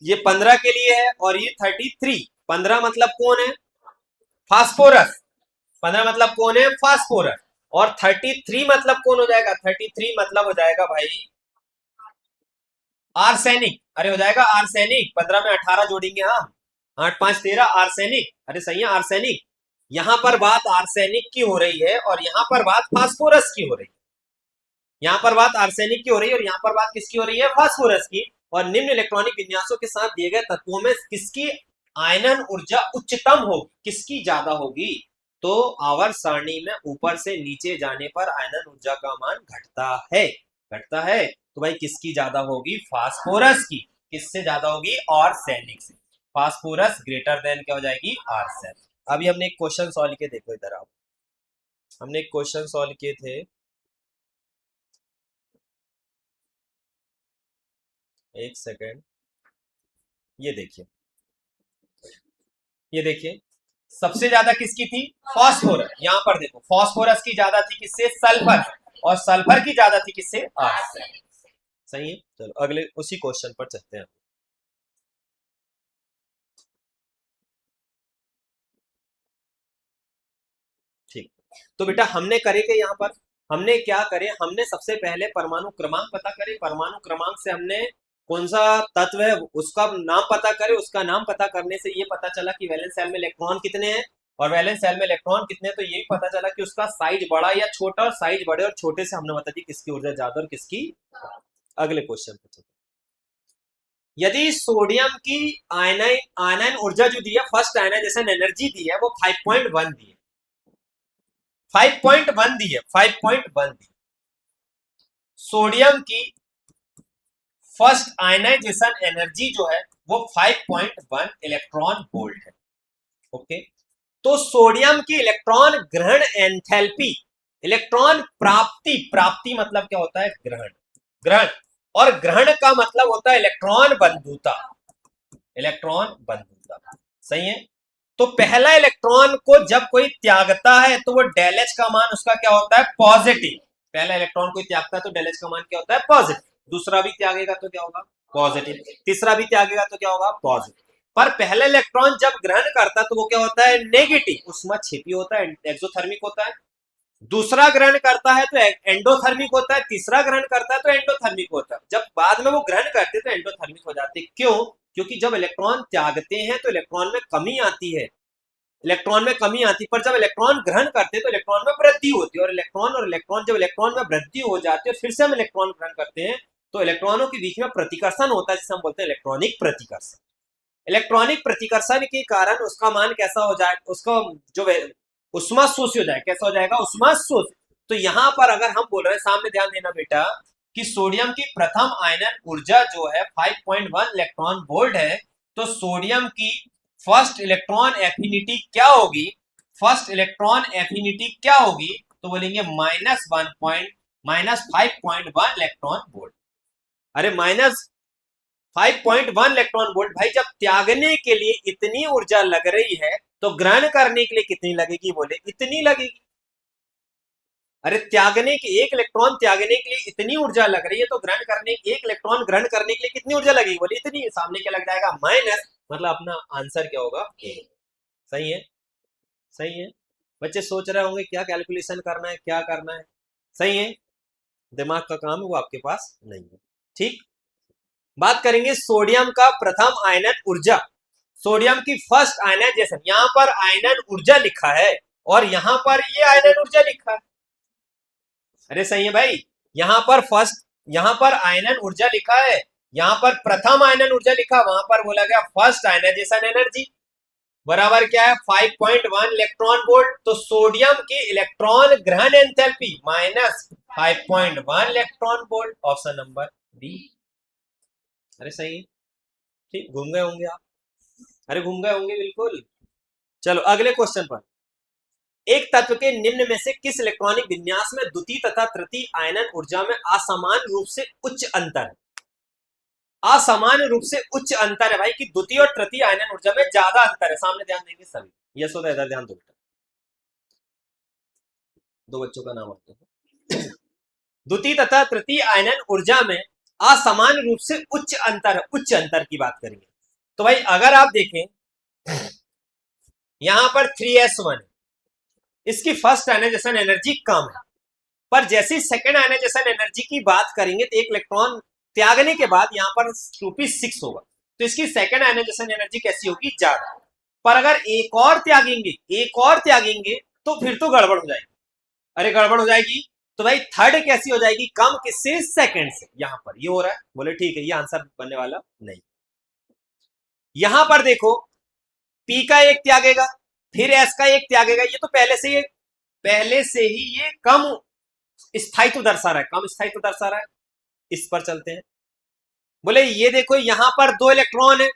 ये 15 के लिए है और ये 33, 15 मतलब कौन है फास्फोरस, 15 मतलब कौन है फास्फोरस, और 33 मतलब कौन हो जाएगा, 33 मतलब हो जाएगा भाई आर्सेनिक, अरे हो जाएगा आर्सेनिक, 15 में 18 जोड़ेंगे हम, 8 5 13 आर्सेनिक, अरे सही है आर्सेनिक। यहां पर बात आर्सेनिक की हो रही है और यहां पर बात फास्फोरस की हो रही है, यहां पर बात आर्सेनिक की हो रही है और यहां पर बात किसकी हो रही है फास्फोरस की। और निम्न इलेक्ट्रॉनिक विन्यासों के साथ दिए गए तत्वों में किसकी आयनन ऊर्जा उच्चतम होगी, किसकी ज्यादा होगी, तो आवर्त सारणी में ऊपर से नीचे जाने पर आयनन ऊर्जा का मान घटता है, घटता है, तो भाई किसकी ज्यादा होगी फास्फोरस की, किससे ज्यादा होगी आर्सेनिक से, फास्फोरस ग्रेटर देन क्या हो जाएगी आर्सेनिक। अभी हमने एक क्वेश्चन सॉल्व किए, देखो इधर आओ, हमने एक क्वेश्चन सॉल्व किए थे, एक सेकेंड, ये देखिए, ये देखिए सबसे ज्यादा किसकी थी फास्फोरस, यहां पर देखो फास्फोरस की ज्यादा थी किससे सल्फर, और सल्फर की ज्यादा थी किससे आर्सेनिक, सही है। चलो अगले उसी क्वेश्चन पर चलते हैं। ठीक, तो बेटा हमने करे कि यहाँ पर हमने क्या करे, हमने सबसे पहले परमाणु क्रमांक पता करे, परमाणु क्रमांक से हमने कौन सा तत्व है उसका नाम पता करे, उसका नाम पता करने से ये पता चला कि वैलेंस शेल में इलेक्ट्रॉन कितने हैं, और वैलेंस शेल में इलेक्ट्रॉन कितने हैं, तो ये पता चला कि उसका साइज बड़ा या छोटा, और साइज बड़े और छोटे से हमने बता दी किसकी ऊर्जा ज्यादा और किसकी। अगले क्वेश्चन पे चलते हैं। यदि सोडियम की आयनाइन आयनाइन ऊर्जा जो दी है फर्स्ट आयनाइजेशन एनर्जी दी है वो 5.1 दी है, 5.1 दी है, 5.1 दी, सोडियम की फर्स्ट आयनाइजेशन एनर्जी जो है वो 5.1 इलेक्ट्रॉन वोल्ट है। ओके, तो सोडियम की इलेक्ट्रॉन ग्रहण एंथैल्पी, इलेक्ट्रॉन प्राप्ति, प्राप्ति मतलब क्या होता है? ग्रहण, ग्रहण, और ग्रहण का मतलब होता है इलेक्ट्रॉन बंधुता, इलेक्ट्रॉन बंधुता, सही है। तो पहला इलेक्ट्रॉन को जब कोई त्यागता है तो वो डेल एच का मान उसका क्या होता है? पॉजिटिव। पहला इलेक्ट्रॉन कोई त्यागता है तो डेल एच का मान क्या होता है? पॉजिटिव। दूसरा भी त्यागेगा तो क्या होगा? पॉजिटिव। तीसरा भी त्यागेगा तो क्या होगा? पॉजिटिव। पर पहला इलेक्ट्रॉन जब ग्रहण करता है तो वो क्या होता है? नेगेटिव, उष्माक्षेपी होता है, एक्सोथर्मिक होता है। दूसरा ग्रहण करता है तो एंडोथर्मिक होता है, तीसरा ग्रहण करता है तो एंडोथर्मिक होता है। जब बाद में वो ग्रहण करते हैं तो एंडोथर्मिक हो जाते हैं। क्यों? क्योंकि जब इलेक्ट्रॉन त्यागते हैं तो इलेक्ट्रॉन में कमी आती है, इलेक्ट्रॉन में कमी आती है, पर जब इलेक्ट्रॉन ग्रहण करते हैं तो इलेक्ट्रॉन में वृद्धि होती है, और इलेक्ट्रॉन जब इलेक्ट्रॉन में वृद्धि हो जाती है फिर से हम इलेक्ट्रॉन ग्रहण करते हैं तो इलेक्ट्रॉनों के बीच में प्रतिकर्षण होता है, जिसे हम बोलते हैं इलेक्ट्रॉनिक प्रतिकर्षण। इलेक्ट्रॉनिक प्रतिकर्षण के कारण उसका मान कैसा हो जाए? उसको जो उष्मा शोषी हो जाए, कैसा हो जाएगा? उष्मा शोषी। तो यहां पर अगर हम बोल रहे हैं, सामने ध्यान देना बेटा, कि सोडियम की प्रथम आयनन ऊर्जा जो है 5.1 इलेक्ट्रॉन वोल्ट है, तो सोडियम की फर्स्ट इलेक्ट्रॉन एफिनिटी क्या होगी? फर्स्ट इलेक्ट्रॉन एफिनिटी क्या होगी? तो बोलेंगे -5.1 इलेक्ट्रॉन वोल्ट। अरे -5.1 इलेक्ट्रॉन वोल्ट, भाई जब त्यागने के लिए इतनी ऊर्जा लग रही है तो ग्रहण करने के लिए कितनी लगेगी? बोले इतनी लगेगी। अरे त्यागने के, एक इलेक्ट्रॉन त्यागने के लिए इतनी ऊर्जा लग रही है तो ग्रहण करने, एक इलेक्ट्रॉन ग्रहण करने के लिए कितनी ऊर्जा लगेगी? बोले इतनी। सामने क्या लग जाएगा? माइनस, मतलब अपना आंसर क्या होगा? ए। सही है, सही है। बच्चे सोच रहे होंगे क्या कैलकुलेशन करना है, क्या करना है। सही है, दिमाग का काम है वो आपके पास नहीं है। ठीक, बात करेंगे सोडियम का प्रथम आयनन ऊर्जा। सोडियम की फर्स्ट आयनाइजेशन, यहां पर आयनन ऊर्जा लिखा है और यहां पर ये आयनन ऊर्जा लिखा है। अरे सही है भाई, यहां पर फर्स्ट, यहां पर आयनन ऊर्जा लिखा है, यहां पर प्रथम आयनन ऊर्जा लिखा, वहां पर बोला गया फर्स्ट आयनाइजेशन एनर्जी, बराबर क्या है? 5.1 इलेक्ट्रॉन वोल्ट। तो सोडियम की इलेक्ट्रॉन ग्रहण enthalpy -5.1 electron volt, option number B. अरे सही है, ठीक, घूम गए होंगे आप। अरे घूम गए होंगे बिल्कुल। चलो अगले क्वेश्चन पर। एक तत्व के निम्न में से किस इलेक्ट्रॉनिक विन्यास में द्वितीय तथा तृतीय आयनन ऊर्जा में असमान रूप से उच्च अंतर है? असमान रूप से उच्च अंतर है भाई, कि द्वितीय और तृतीय आयनन ऊर्जा में ज्यादा अंतर है। सामने ध्यान देंगे सभी। यस होता है, इधर ध्यान दो बेटा, दो बच्चों का नाम आता है। द्वितीय तथा तृतीय आयनन ऊर्जा में असमान रूप से उच्च अंतर है। उच्च अंतर की बात करेंगे तो भाई अगर आप देखें यहां पर 3s1 है, इसकी फर्स्ट आयनाइजेशन एनर्जी कम है, पर जैसे सेकेंड आयनाइजेशन एनर्जी की बात करेंगे तो एक इलेक्ट्रॉन त्यागने के बाद यहां पर 2p6 होगा, तो इसकी सेकेंड आयनाइजेशन एनर्जी कैसी होगी? ज्यादा। पर अगर एक और त्यागेंगे, एक और त्यागेंगे तो फिर तो गड़बड़ हो जाएगी। अरे गड़बड़ हो जाएगी तो भाई थर्ड कैसी हो जाएगी? कम किससे? सेकेंड से। यहां पर ये हो रहा है, बोले ठीक है, ये आंसर बनने वाला नहीं। यहां पर देखो P का एक त्यागेगा, फिर S का एक त्यागेगा, ये तो पहले से ही ये कम स्थायित्व दर्शा रहा है, कम स्थायित्व दर्शा रहा है। इस पर चलते हैं। बोले ये देखो यहां पर दो इलेक्ट्रॉन है,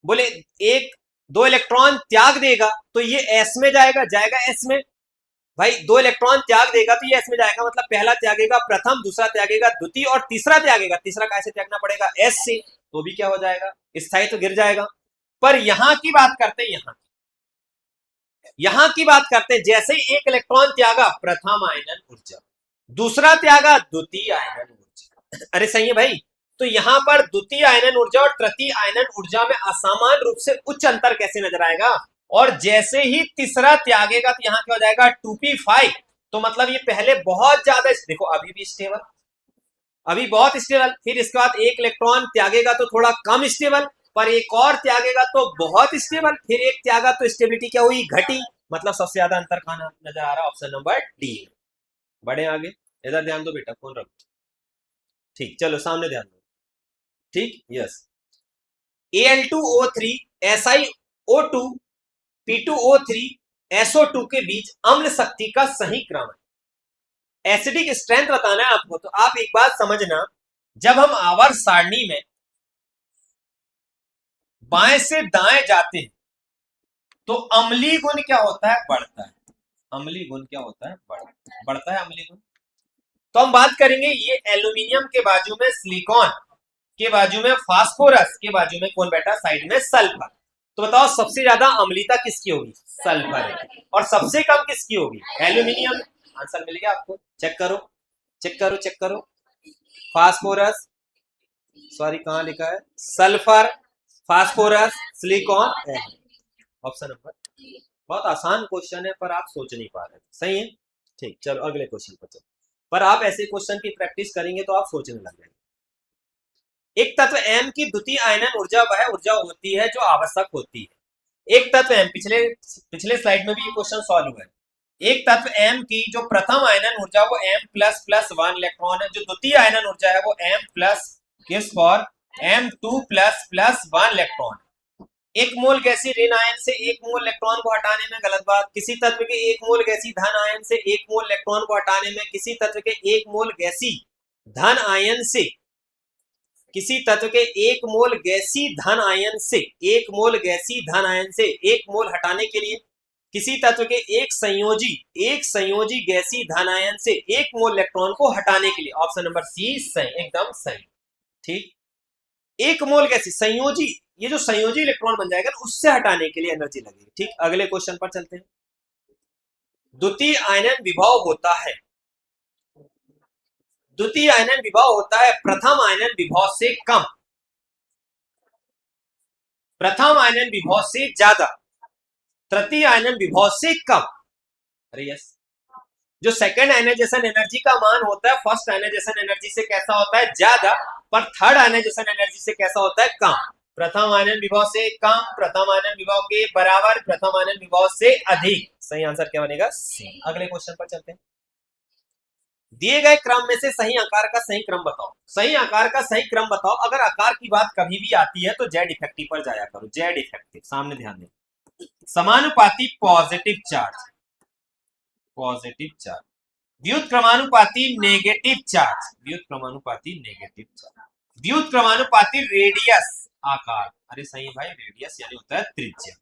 बोले एक दो इलेक्ट्रॉन त्याग देगा तो ये S में जाएगा, जाएगा S में। भाई दो इलेक्ट्रॉन त्याग देगा तो ये S में जाएगा, मतलब पहला त्यागेगा प्रथम, दूसरा त्यागेगा द्वितीय और तीसरा त्यागेगा, तीसरा कैसे त्यागना पड़ेगा? S से, तो भी क्या हो जाएगा? स्थायित्व गिर जाएगा। पर यहां की बात करते हैं, यहां की बात करते हैं, जैसे एक इलेक्ट्रॉन त्यागा प्रथम आयनन ऊर्जा, दूसरा त्यागा द्वितीय आयनन ऊर्जा। अरे सही है भाई, तो यहां पर द्वितीय आयनन ऊर्जा और तृतीय आयनन ऊर्जा में असमान रूप से उच्च अंतर कैसे नजर आएगा? और जैसे ही तीसरा त्यागेगा तो यहां क्या हो जाएगा? 2p5। तो मतलब ये पहले बहुत ज्यादा, देखो अभी भी स्टेबल, अभी बहुत स्टेबल, फिर इसके बाद एक इलेक्ट्रॉन त्यागेगा तो थोड़ा कम स्टेबल, पर एक और त्यागेगा तो बहुत स्टेबल, फिर एक त्यागा तो स्टेबिलिटी क्या हुई? घटी। मतलब सबसे ज्यादा अंतर खाना नजर आ रहा है ऑप्शन नंबर डी। बढ़े आगे, इधर ध्यान दो बेटा, फोन रखो। ठीक, चलो सामने ध्यान दो। ठीक, yes. Al2O3 SiO2 P2O3 SO2 के बीच अम्ल शक्ति का सही क्रम है। एसिडिक स्ट्रेंथ बताना है आपको, तो आप एक बात समझना, जब हम आवर्त सारणी में बाएं से दाएं जाते हैं तो अम्लीय गुण क्या होता है? बढ़ता है। अम्लीय गुण क्या होता है? बढ़ता है अम्लीय गुण। तो हम बात करेंगे ये एल्यूमिनियम के बाजू में सिलिकॉन, के बाजू में फास्फोरस, के बाजू में कौन बैठा? साइड में सल्फर। तो बताओ सबसे ज्यादा अम्लता किसकी होगी? सल्फर की। और सबसे कम किसकी होगी? एल्यूमिनियम। आंसर मिल गया आपको। चेक करो चेक करो चेक करो। फास्फोरस, सॉरी कहां लिखा है? Sulphur, phosphorus, silicon, option number. बहुत आसान क्वेश्चन है पर आप सोच नहीं पा रहे। सही है, ठीक। चलो अगले क्वेश्चन पर चलो। पर आप ऐसे क्वेश्चन की प्रैक्टिस करेंगे तो आप सोचने लग जाएंगे। एक तत्व एम की द्वितीय आयनन ऊर्जा वह ऊर्जा होती है जो आवश्यक होती है। एक तत्व एम, पिछले पिछले स्लाइड में भी ये क्वेश्चन सॉल्व हुआ है। एक तत्व एम की जो प्रथम आयनन ऊर्जा वो m प्लस प्लस 1 इलेक्ट्रॉन है, जो द्वितीय आयनन ऊर्जा है वो m प्लस किस for m2 plus plus 1 electron. एक मोल गैसीय ऋण आयन से एक मोल इलेक्ट्रॉन को हटाने में गलत बात। किसी तत्व के एक मोल गैसीय धन आयन से एक मोल इलेक्ट्रॉन को हटाने में, किसी तत्व के एक मोल गैसीय धन आयन से, किसी तत्व के एक मोल गैसीय धन आयन से एक मोल गैसीय धन आयन से एक मोल हटाने के लिए, किसी तत्व के एक संयोजी गैसीय धन आयन से एक मोल इलेक्ट्रॉन को हटाने के लिए। ऑप्शन नंबर सी सही, एकदम सही। ठीक, एक मोल गैसीय संयोजी, ये जो संयोजी इलेक्ट्रॉन बन जाएगा उससे हटाने के लिए एनर्जी लगेगी। ठीक, अगले क्वेश्चन पर चलते हैं। द्वितीय आयनन विभव होता है, द्वितीय आयनन विभव होता है प्रथम आयनन विभव से कम, प्रथम आयनन विभव से ज्यादा, तृतीय आयनन विभव से कम। अरे यस, जो सेकंड आयनाइजेशन एनर्जी का मान होता है फर्स्ट आयनाइजेशन एनर्जी से कैसा होता है? ज्यादा, पर थर्ड आयनाइजेशन एनर्जी से कैसा होता है? कम। प्रथम आयनन विभव से कम, प्रथम आयनन विभव के बराबर, प्रथम आयनन विभव से अधिक। सही आंसर क्या बनेगा? सी। अगले क्वेश्चन पर चलते हैं। दिए गए क्रम में से सही आकार का सही क्रम बताओ। सही आकार का सही क्रम बताओ। अगर आकार की बात कभी भी आती है तो जेड इफेक्टिव पर जाया करो। जेड इफेक्टिव, सामने ध्यान दें। समानुपाती पॉजिटिव चार्ज, पॉजिटिव चार्ज, व्युत क्रमानुपाती नेगेटिव चार्ज, व्युत क्रमानुपाती नेगेटिव चार्ज, व्युत क्रमानुपाती रेडियस आकार। अरे सही है भाई, रेडियस यानी होता है त्रिज्या।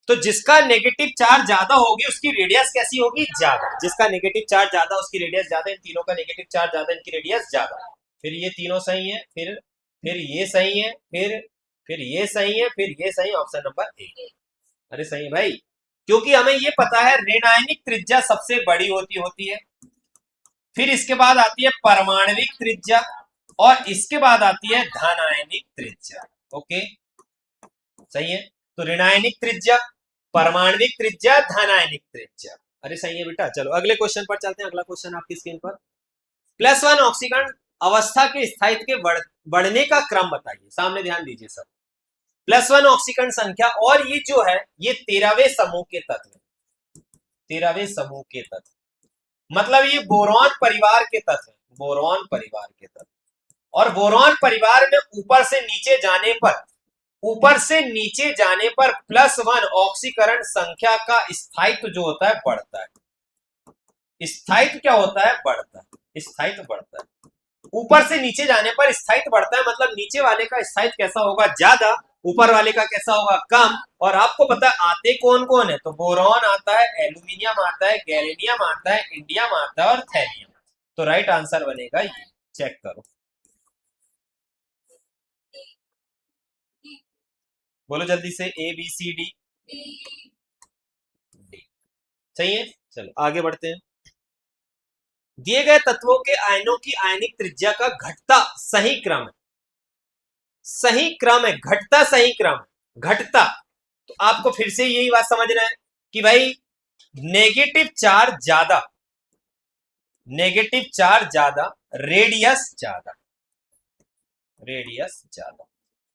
तो जिसका नेगेटिव चार्ज ज्यादा होगी उसकी रेडियस कैसी होगी? ज्यादा। जिसका नेगेटिव चार्ज ज्यादा उसकी रेडियस ज्यादा। इन तीनों का नेगेटिव चार्ज ज्यादा, इनकी रेडियस ज्यादा। फिर ये तीनों सही है, फिर ये सही है, फिर ये सही है, फिर ये सही। Option number A. अरे सही है भाई, क्योंकि हमें ये पता है ऋणायनिक त्रिज्या सबसे बड़ी होती है, फिर इसके बाद आती है परमाणविक त्रिज्या, और इसके बाद आती है धनायनिक त्रिज्या। ओके, सही है। तो ऋणायनिक त्रिज्या, परमाणविक त्रिज्या, धनायनिक त्रिज्या। अरे सही है बेटा। चलो अगले क्वेश्चन पर चलते हैं। अगला क्वेश्चन आपकी स्क्रीन पर। +1 ऑक्सीकरण अवस्था के स्थायित्व के बढ़ने का क्रम बताइए। सामने ध्यान दीजिए सब। +1 ऑक्सीकरण संख्या, और ये जो है ये 13वें समूह के तत्व, 13वें समूह के तत्व, मतलब ये बोरॉन परिवार के तत्व, बोरॉन परिवार के तत्व। और बोरॉन परिवार में ऊपर से नीचे जाने पर, ऊपर से नीचे जाने पर +1 ऑक्सीकरण संख्या का स्थायित्व जो होता है बढ़ता है। स्थायित्व क्या होता है? बढ़ता है। स्थायित्व बढ़ता है। ऊपर से नीचे जाने पर स्थायित्व बढ़ता है, मतलब नीचे वाले का स्थायित्व कैसा होगा? ज्यादा, ऊपर वाले का कैसा होगा? कम। और आपको पता है आते कौन कौन है? तो बोरॉन आता है, एल्यूमिनियम आता है, गैलेनियम आता है, इंडियम आता है और थैलियम। तो राइट आंसर बनेगा ये। चेक करो, बोलो जल्दी से। A B C D D. सही है। चलो आगे बढ़ते हैं। दिए गए तत्वों के आयनों की आयनिक त्रिज्या का घटता सही क्रम है, सही क्रम है, घटता सही क्रम है, घटता। तो आपको फिर से यही बात समझना है कि भाई नेगेटिव चार्ज ज्यादा, नेगेटिव चार्ज ज्यादा, रेडियस ज्यादा, रेडियस ज्यादा।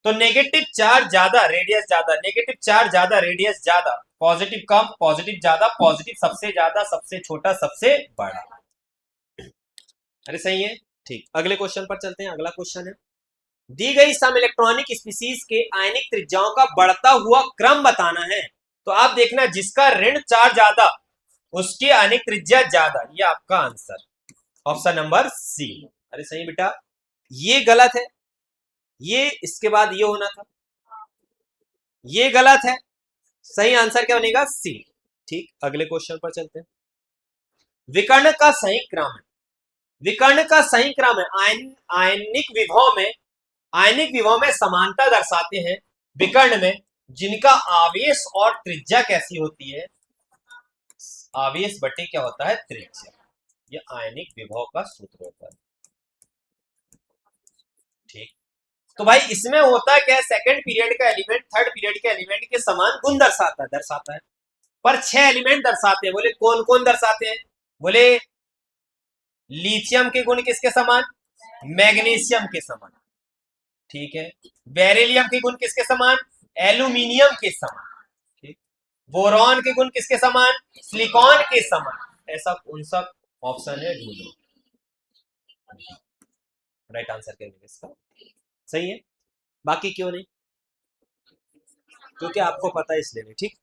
तो नेगेटिव चार्ज ज्यादा, रेडियस ज्यादा, नेगेटिव चार्ज ज्यादा, रेडियस ज्यादा, पॉजिटिव कम, पॉजिटिव ज्यादा, पॉजिटिव सबसे ज्यादा, सबसे छोटा, सबसे बड़ा। अरे सही है। ठीक, अगले क्वेश्चन पर चलते हैं। अगला क्वेश्चन है, दी गई सम इलेक्ट्रॉनिक स्पीसीज के आयनिक त्रिज्याओं का बढ़ता हुआ क्रम बताना है। तो आप देखना, जिसका ऋण चार्ज ज्यादा उसकी आयनिक त्रिज्या ज्यादा। ये आपका आंसर, ऑप्शन नंबर सी। अरे सही बेटा, ये गलत है, ये इसके बाद ये होना था। ये गलत है। सही आंसर क्या बनेगा? सी। ठीक, अगले क्वेश्चन पर चलते हैं। विकर्ण का सही क्रम है, विकर्ण का सही क्रम है आयनिक विभव में, आयनिक विभव में समानता दर्शाते हैं विकर्ण में जिनका आवेश और त्रिज्या कैसी होती है? आवेश बटे क्या होता है? त्रिज्या। ये आयनिक विभव का सूत्र होता है। ठीक, तो भाई इसमें होता है क्या? सेकंड पीरियड का एलिमेंट थर्ड पीरियड के एलिमेंट के समान गुण दर्शाता है, पर 6 एलिमेंट दर्शाते हैं। बोले कौन कौन दर्शाते हैं? बोले लिथियम के गुण किसके समान? मैग्नीशियम के समान। ठीक है। बेरिलियम के गुण किसके समान? एल्यूमिनियम के समान। ठीक। बोरॉन के गुण किसके समान? सिलिकॉन के समान। ऐसा कौन सा ऑप्शन है? ढूंढो। राइट आंसर क्या है इसका? सही है। बाकी क्यों नहीं? क्योंकि आपको पता है इसलिए नहीं। ठीक,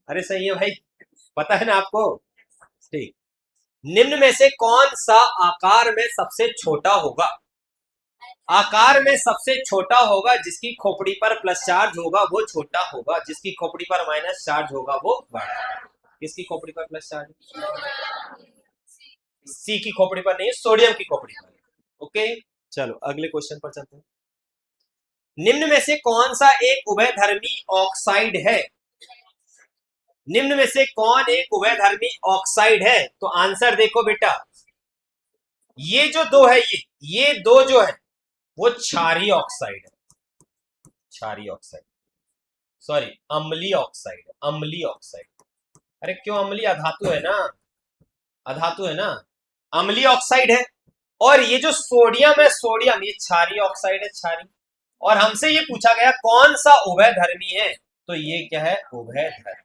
अरे सही है भाई, पता है ना आपको। ठीक, निम्न में से कौन सा आकार में सबसे छोटा होगा? आकार में सबसे छोटा होगा जिसकी खोपड़ी पर प्लस चार्ज होगा वो छोटा होगा, जिसकी खोपड़ी पर माइनस चार्ज होगा वो बड़ा। किसकी खोपड़ी पर प्लस चार्ज? सी की खोपड़ी पर नहीं, सोडियम की खोपड़ी पर। ओके, चलो अगले क्वेश्चन पर चलते हैं। निम्न में से कौन सा एक उभयधर्मी ऑक्साइड है? निम्न में से कौन एक उभयधर्मी ऑक्साइड है? तो आंसर देखो बेटा, ये जो दो है, ये दो जो है वो क्षारीय ऑक्साइड है। क्षारीय ऑक्साइड, सॉरी अम्लीय ऑक्साइड, अम्लीय ऑक्साइड। अरे क्यों अम्लीय? अधातु है ना, अधातु है ना, अम्लीय ऑक्साइड है। और ये जो सोडियम है, सोडियम ये क्षारीय ऑक्साइड है, क्षारीय। और हमसे ये पूछा गया कौन सा उभयधर्मी है, तो ये क्या है? उभयधर्मी।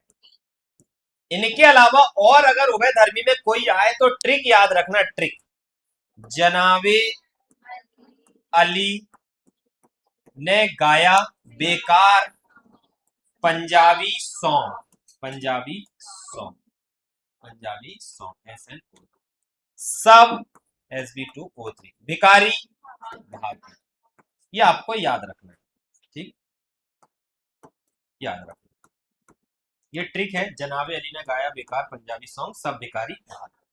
इनके अलावा और अगर उभयधर्मी में कोई आए तो ट्रिक याद रखना, ट्रिक। जनाबे अली ने गाया बेकार Punjabi song, Punjabi song, Punjabi song, SN सब SB2O3 भिकारी भागी। ये आपको याद रखना है। ठीक, याद रखना, ये ट्रिक है। जनाबे अली ने गाया बेकार पंजाबी सॉन्ग, सब भिकारी भागी।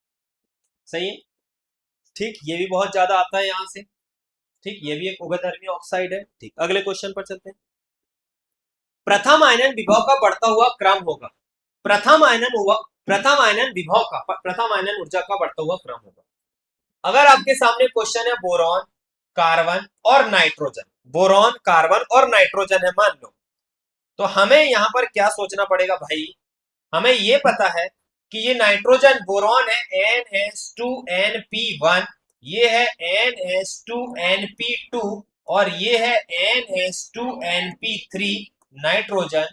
सही है। ठीक, ये भी बहुत ज्यादा आता है यहां से। ठीक, ये भी एक उभयधर्मी ऑक्साइड है। ठीक, अगले क्वेश्चन पर चलते हैं। प्रथम आयनन विभव का बढ़ता हुआ क्रम होगा। प्रथम आयनन हुआ, प्रथम आयनन विभव का, प्रथम आयनन ऊर्जा का बढ़ता हुआ क्रम होगा। अगर आपके सामने क्वेश्चन है बोरॉन, कार्बन और नाइट्रोजन, बोरॉन, कार्बन और नाइट्रोजन है मान लो, तो हमें यहां पर क्या सोचना पड़ेगा भाई? हमें ये पता है कि ये नाइट्रोजन बोरॉन है NH2NP1, ये है NH2NP2 और ये है NH2NP3, नाइट्रोजन,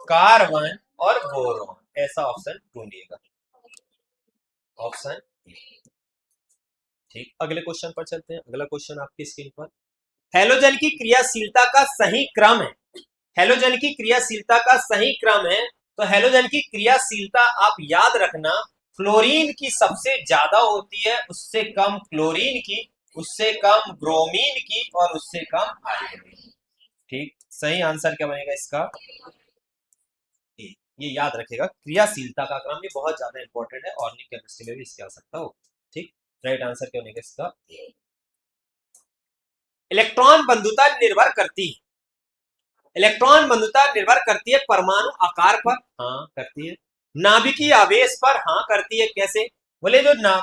कार्बन और बोरॉन। ऐसा ऑप्शन ढूंढिएगा, ऑप्शन। ठीक, अगले क्वेश्चन पर चलते हैं। अगला क्वेश्चन आपकी स्क्रीन पर, हैलोजन की क्रियाशीलता का सही क्रम है। हैलोजन की क्रियाशीलता का सही क्रम है, तो हैलोजन की क्रियाशीलता आप याद रखना, फ्लोरीन की सबसे ज्यादा होती है, उससे कम क्लोरीन की, उससे कम ब्रोमीन की और उससे कम आयोडीन की। ठीक, सही आंसर क्या बनेगा इसका? ये याद रखेगा, क्रियाशीलता का क्रम ये बहुत ज्यादा इंपॉर्टेंट है, ऑर्गेनिक केमिस्ट्री में भी इसकी आवश्यकता हो। ठीक, राइट आंसर क्या बनेगा इसका? इलेक्ट्रॉन बंधुता निर्भर करती है, इलेक्ट्रॉन बंधुता निर्भर करती है परमाणु आकार पर, हाँ करती है। नाभिकीय आवेश पर, हाँ करती है। कैसे? बोले जो ना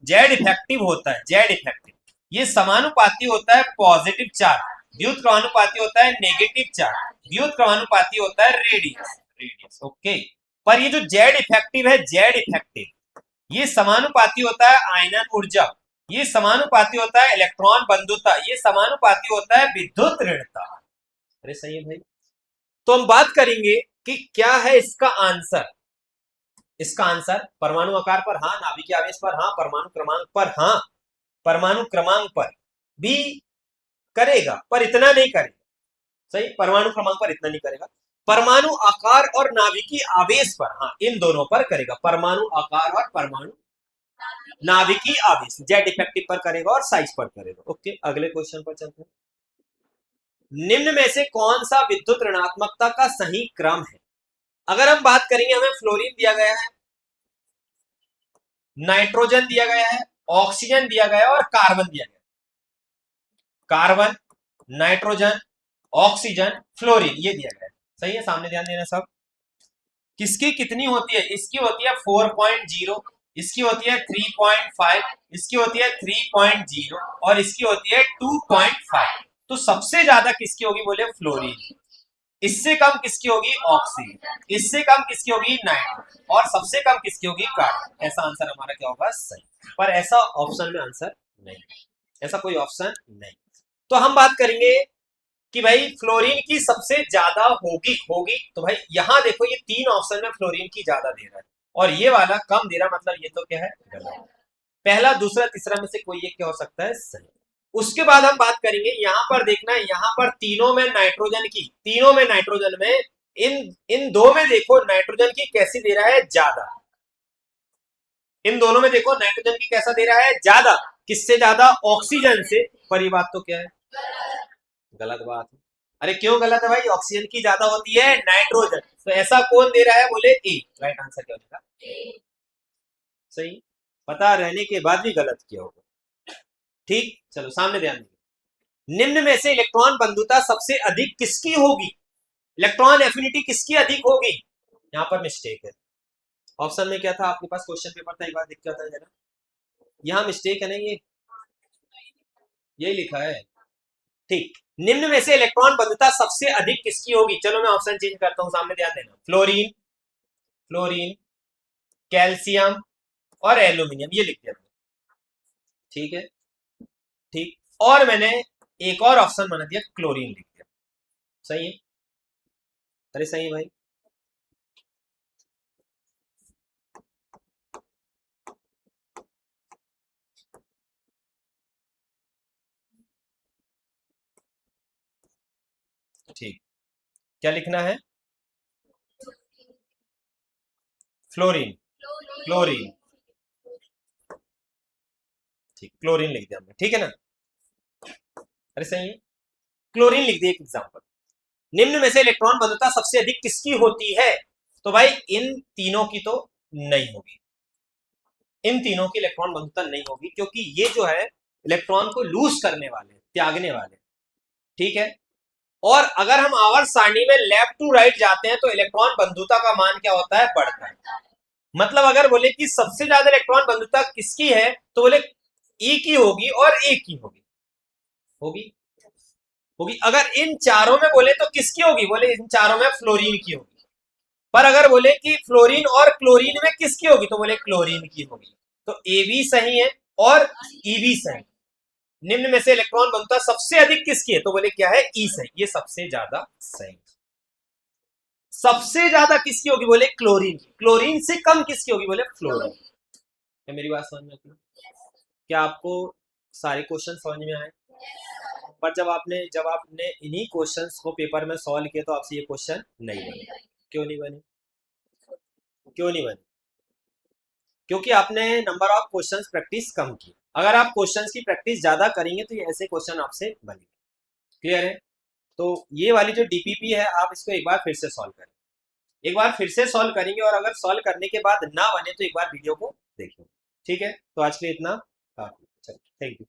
जेड इफेक्टिव होता है, जेड इफेक्टिव ये समानुपाती होता है पॉजिटिव चार्ज, व्युत क्रमानुपाती होता है नेगेटिव चार्ज, व्युत क्रमानुपाती होता है रेडियस, रेडियस। ओके, पर ये जो जेड इफेक्टिव है, जेड इफेक्टिव ये समानुपाती होता है आयनन ऊर्जा, ये समानुपाती होता है इलेक्ट्रॉन बंधुता, ये समानुपाती होता है विद्युत ऋणता। अरे सही है भाई। तो हम बात करेंगे कि क्या है इसका आंसर। इसका आंसर परमाणु आकार पर हाँ, नाभिकीय आवेश पर हाँ, परमाणु क्रमांक पर हाँ, परमाणु क्रमांक पर भी करेगा पर इतना नहीं करेगा। सही, परमाणु क्रमांक पर इतना नहीं करेगा, परमाणु आकार और नाभिकीय आवेश पर हाँ, इन दोनों पर करेगा। परमाणु आकार और परमाणु नाभिकीय आवेश जेड इफेक्टिव पर करेगा और साइज पर करेगा। ओके, अगले क्वेश्चन पर चलते हैं। निम्न में से कौन सा विद्युत ऋणात्मकता का सही क्रम है? अगर हम बात करेंगे, हमें फ्लोरीन दिया गया है, नाइट्रोजन दिया गया है, ऑक्सीजन दिया गया है और कार्बन दिया गया है। कार्बन, नाइट्रोजन, ऑक्सीजन, फ्लोरीन, ये दिया गया है। सही है, सामने ध्यान देना सब। किसकी कितनी होती है? इसकी होती है 4.0, इसकी होती है 3.5, इसकी होती है 3.0 और इसकी होती है 2.5। तो सबसे ज्यादा किसकी होगी? बोले फ्लोरीन। इससे कम किसकी होगी? ऑक्सीजन। इससे कम किसकी होगी? नाइट्रोजन। और सबसे कम किसकी होगी? कार्बन। ऐसा आंसर हमारा क्या होगा? सही। पर ऐसा ऑप्शन में आंसर नहीं, ऐसा कोई ऑप्शन नहीं। तो हम बात करेंगे कि भाई फ्लोरीन की सबसे ज्यादा होगी होगी तो भाई यहां देखो, ये तीन ऑप्शन में फ्लोरीन की ज्यादा दे रहा है और ये वाला कम दे रहा, मतलब ये तो क्या है? गलत। पहला, दूसरा, तीसरा में से कोई एक क्या हो सकता है? सही। उसके बाद हम बात करेंगे, यहां पर देखना, यहां पर तीनों में नाइट्रोजन की, तीनों में नाइट्रोजन में, इन दो में देखो नाइट्रोजन की कैसी दे रहा है? ज्यादा। इन दोनों में देखो नाइट्रोजन की कैसा दे रहा है? ज्यादा। किससे ज्यादा? ऑक्सीजन से। पर ये बात तो क्या है? गलत बात है। अरे क्यों गलत है भाई? ऑक्सीजन की ज्यादा होती है नाइट्रोजन। तो ऐसा कौन दे रहा है? बोले ए। राइट आंसर क्या होगा? सही। पता रहने के बाद भी गलत किया होगा। ठीक, चलो सामने ध्यान दीजिए। निम्न में से इलेक्ट्रॉन बंधुता सबसे अधिक किसकी होगी? इलेक्ट्रॉन एफिनिटी किसकी अधिक होगी? यहाँ पर मिस्टेक है। ऑप्शन में क्या था आपके पास? क्वेश्चन पेपर था, एक बार देख के बताइए जरा। यहाँ मिस्टेक है ना, ये यही लिखा है। ठीक, निम्न में से इलेक्ट्रॉन बंधुता सबसे अधिक किसकी होगी? चलो मैं ऑप्शन चेंज करता हूं, सामने ध्यान देना। फ्लोरीन, फ्लोरीन, कैल्शियम और एल्यूमिनियम, ये लिख दिया। ठीक है, ठीक। और मैंने एक और ऑप्शन बना दिया, क्लोरीन लिख दिया। सही है? अरे सही है भाई। ठीक, क्या लिखना है? Fluorine, chlorine. ठीक, क्लोरीन लिख दिया हमने, ठीक है ना? अरे सही है, क्लोरीन लिख दिया। एक एग्जाम्पल, निम्न में से इलेक्ट्रॉन बंधुता सबसे अधिक किसकी होती है? तो भाई इन तीनों की तो नहीं होगी, इन तीनों की इलेक्ट्रॉन बंधुता नहीं होगी, क्योंकि ये जो है इलेक्ट्रॉन को लूज करने वाले, त्यागने वाले। ठीक है, और अगर हम आवर्त सारणी में लेफ्ट टू राइट जाते हैं तो इलेक्ट्रॉन बंधुता का मान क्या होता है? बढ़ता है। मतलब अगर बोले कि सबसे ज्यादा इलेक्ट्रॉन बंधुता किसकी है, तो बोले ई की होगी और ए की होगी, होगी, होगी। अगर इन चारों में बोले तो किसकी होगी? बोले इन चारों में फ्लोरीन की होगी। पर अगर बोले कि फ्लोरीन और क्लोरीन में किसकी होगी, तो बोले क्लोरीन की होगी। तो ए भी सही है और ई भी सही। निम्न में से इलेक्ट्रॉन बंधुता सबसे अधिक किसकी है? तो बोले क्या है? ई सही, ये सबसे ज्यादा सही। सबसे ज्यादा किसकी होगी? बोले क्लोरीन की। क्लोरीन से कम किसकी होगी? बोले फ्लोरीन। क्या मेरी बात समझ में आती है? क्या आपको सारे क्वेश्चन समझ में आए? पर जब आपने इन्हीं क्वेश्चंस को पेपर में सॉल्व किया तो आपसे ये क्वेश्चन नहीं बने। क्यों नहीं बने? क्यों नहीं बने? क्योंकि आपने नंबर ऑफ क्वेश्चंस प्रैक्टिस कम की। अगर आप क्वेश्चंस की प्रैक्टिस ज्यादा करेंगे तो ये ऐसे क्वेश्चन आपसे बनेंगे। क्लियर है? तो ये वाली जो डीपीपी है, आप इसको एक बार फिर से सॉल्व करें, एक बार फिर से सॉल्व करेंगे, और अगर सॉल्व करने के बाद ना बने तो एक बार वीडियो को देखिए। ठीक है, तो आज के लिए इतना काफी। चलिए, थैंक यू।